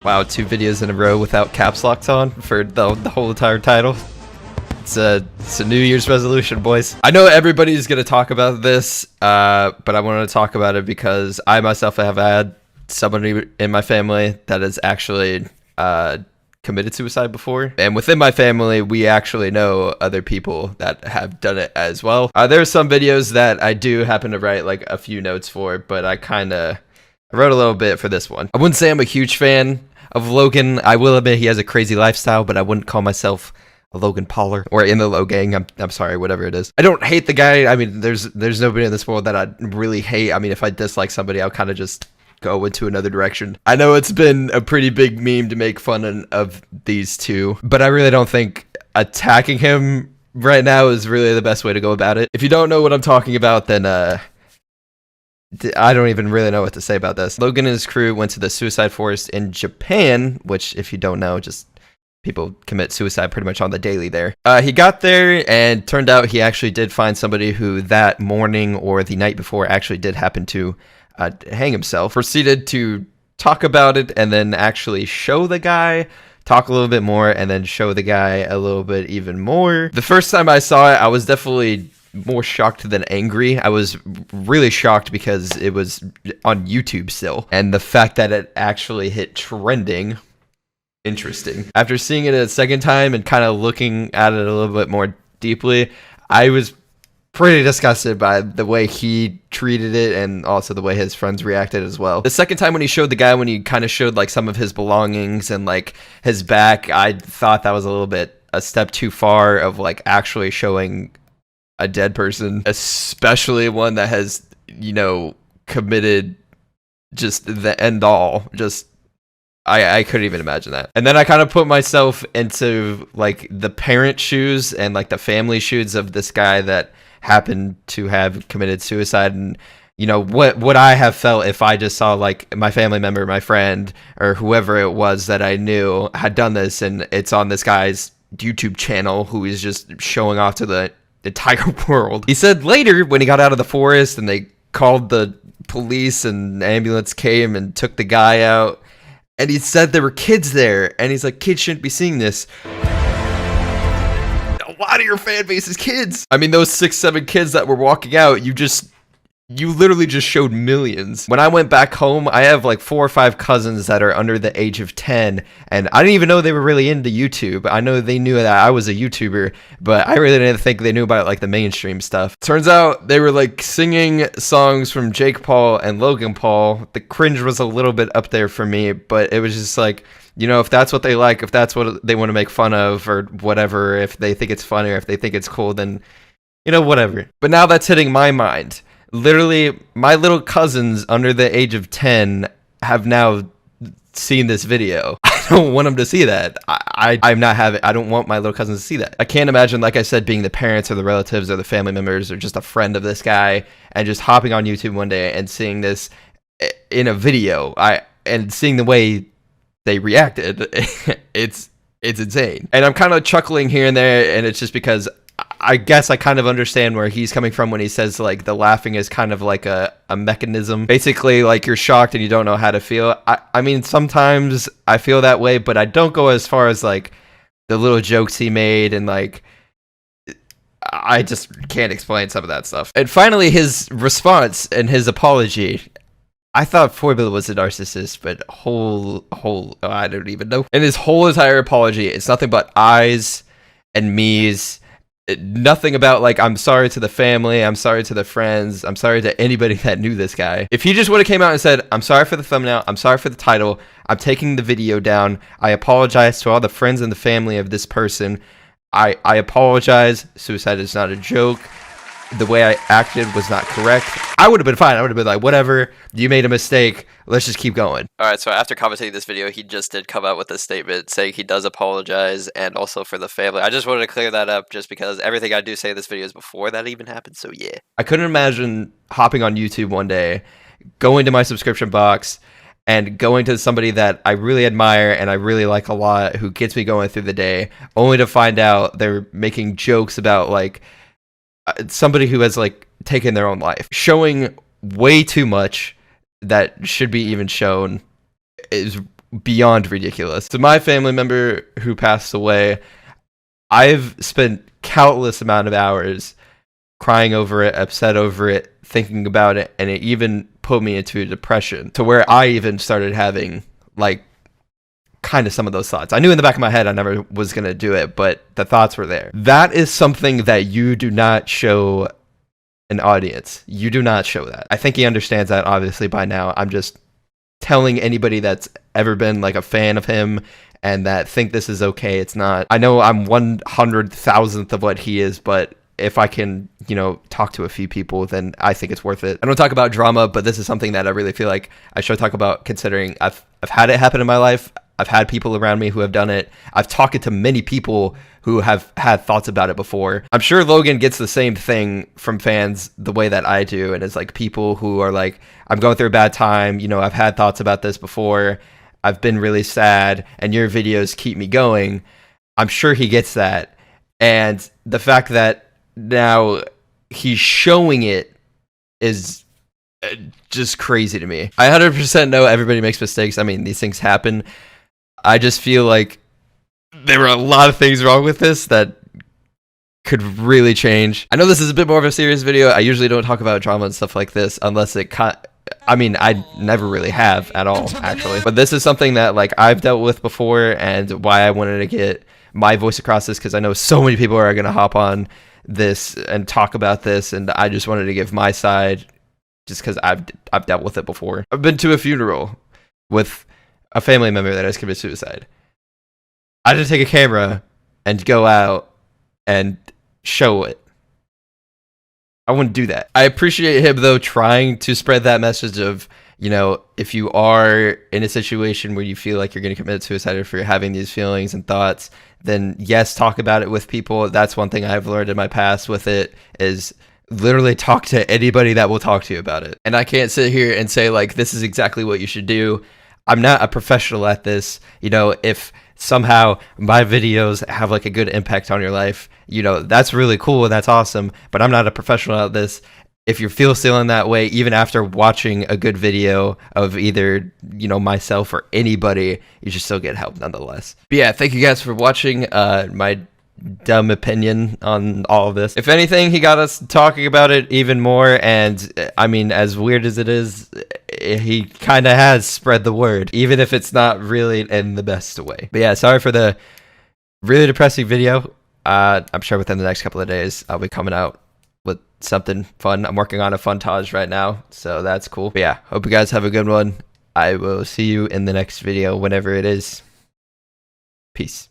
Wow, 2 videos in a row without caps locks on for the whole entire title. It's a New Year's resolution, boys. I know everybody's gonna talk about this, but I wanted to talk about it because I myself have had somebody in my family that has actually committed suicide before, and within my family we actually know other people that have done it as well. There are some videos that I do happen to write like a few notes for, but I wrote a little bit for this one. I wouldn't say I'm a huge fan of Logan. I will admit he has a crazy lifestyle, but I wouldn't call myself a Logan Pauler or in the Low gang. I'm sorry, whatever it is. I don't hate the guy. I mean, there's nobody in this world that I really hate. I mean, if I dislike somebody, I'll kind of just go into another direction. I know it's been a pretty big meme to make fun of these two, but I really don't think attacking him right now is really the best way to go about it. If you don't know what I'm talking about, then I don't even really know what to say about this. Logan and his crew went to the suicide forest in Japan, which, if you don't know, just people commit suicide pretty much on the daily there. He got there, and turned out he actually did find somebody who that morning or the night before actually did happen to hang himself. Proceeded to talk about it and then actually show the guy, talk a little bit more, and then show the guy a little bit even more. The first time I saw it, I was definitely more shocked than angry. I was really shocked because it was on YouTube still, and the fact that it actually hit trending. Interesting. After seeing it a second time and kind of looking at it a little bit more deeply, I was pretty disgusted by the way he treated it and also the way his friends reacted as well. The second time when he showed the guy, when he kind of showed like some of his belongings and like his back, I thought that was a little bit a step too far of like actually showing a dead person, especially one that has, you know, committed just the end all. Just I couldn't even imagine that. And then I kind of put myself into like the parent shoes and like the family shoes of this guy that happened to have committed suicide, and you know what I have felt if I just saw like my family member, my friend, or whoever it was that I knew had done this, and it's on this guy's YouTube channel who is just showing off to the entire world. He said later when he got out of the forest and they called the police and ambulance came and took the guy out, and he said there were kids there, and he's like, kids shouldn't be seeing this. A lot of your fan base is kids. I mean, those 6-7 kids that were walking out, you literally just showed millions. When I went back home, I have like 4 or 5 cousins that are under the age of 10, and I didn't even know they were really into YouTube. I know they knew that I was a YouTuber, but I really didn't think they knew about like the mainstream stuff. Turns out they were like singing songs from Jake Paul and Logan Paul. The cringe was a little bit up there for me, but it was just like, you know, if that's what they like, if that's what they want to make fun of or whatever, if they think it's funny or if they think it's cool, then, you know, whatever. But now that's hitting my mind. Literally, my little cousins under the age of 10 have now seen this video. I don't want them to see that. I'm not having. I don't want my little cousins to see that. I can't imagine, like I said, being the parents or the relatives or the family members or just a friend of this guy and just hopping on YouTube one day and seeing this in a video. And seeing the way they reacted, it's insane. And I'm kind of chuckling here and there, and it's just because I guess I kind of understand where he's coming from when he says like the laughing is kind of like a mechanism. Basically, like you're shocked and you don't know how to feel. I mean, sometimes I feel that way, but I don't go as far as like the little jokes he made, and like I just can't explain some of that stuff. And finally, his response and his apology. I thought Foible was a narcissist, but I don't even know. And his whole entire apology, it's nothing but I's and me's. Nothing about like, I'm sorry to the family, I'm sorry to the friends, I'm sorry to anybody that knew this guy. If he just would have came out and said, I'm sorry for the thumbnail, I'm sorry for the title, I'm taking the video down, I apologize to all the friends and the family of this person, I apologize, suicide is not a joke, the way I acted was not correct, I would have been fine. I would have been like, whatever, you made a mistake, let's just keep going. Alright, so after commentating this video, he just did come out with a statement saying he does apologize, and also for the family. I just wanted to clear that up just because everything I do say in this video is before that even happened, so yeah. I couldn't imagine hopping on YouTube one day, going to my subscription box, and going to somebody that I really admire and I really like a lot, who gets me going through the day, only to find out they're making jokes about like somebody who has like taken their own life, showing way too much that should be even shown is beyond ridiculous. To my family member who passed away, I've spent countless amount of hours crying over it, upset over it, thinking about it, and it even put me into a depression to where I even started having like kind of some of those thoughts. I knew in the back of my head I never was going to do it, but the thoughts were there. That is something that you do not show an audience. You do not show that. I think he understands that obviously by now. I'm just telling anybody that's ever been like a fan of him and that think this is okay. It's not. I know I'm 100,000th of what he is, but if I can, you know, talk to a few people, then I think it's worth it. I don't talk about drama, but this is something that I really feel like I should talk about, considering I've had it happen in my life. I've had people around me who have done it. I've talked to many people who have had thoughts about it before. I'm sure Logan gets the same thing from fans the way that I do. And it's like people who are like, I'm going through a bad time. You know, I've had thoughts about this before. I've been really sad and your videos keep me going. I'm sure he gets that. And the fact that now he's showing it is just crazy to me. I 100% know everybody makes mistakes. I mean, these things happen. I just feel like there were a lot of things wrong with this that could really change. I know this is a bit more of a serious video. I usually don't talk about drama and stuff like this unless it I mean, I never really have at all, actually. But this is something that like I've dealt with before, and why I wanted to get my voice across this, because I know so many people are going to hop on this and talk about this, and I just wanted to give my side just because I've dealt with it before. I've been to a funeral with a family member that has committed suicide. I had to take a camera and go out and show it. I wouldn't do that. I appreciate him though trying to spread that message of, you know, if you are in a situation where you feel like you're going to commit suicide, or if you're having these feelings and thoughts, then yes, talk about it with people. That's one thing I've learned in my past with it, is literally talk to anybody that will talk to you about it. And I can't sit here and say like, this is exactly what you should do. I'm not a professional at this. You know, if somehow my videos have like a good impact on your life, you know, that's really cool and that's awesome, but I'm not a professional at this. If you feel still in that way, even after watching a good video of either, you know, myself or anybody, you should still get help nonetheless. But yeah, thank you guys for watching my dumb opinion on all of this. If anything, he got us talking about it even more, and I mean, as weird as it is, he kind of has spread the word, even if it's not really in the best way. But yeah, sorry for the really depressing video. I'm sure within the next couple of days I'll be coming out with something fun. I'm working on a funtage right now, so that's cool. But yeah, hope you guys have a good one. I will see you in the next video whenever it is. Peace.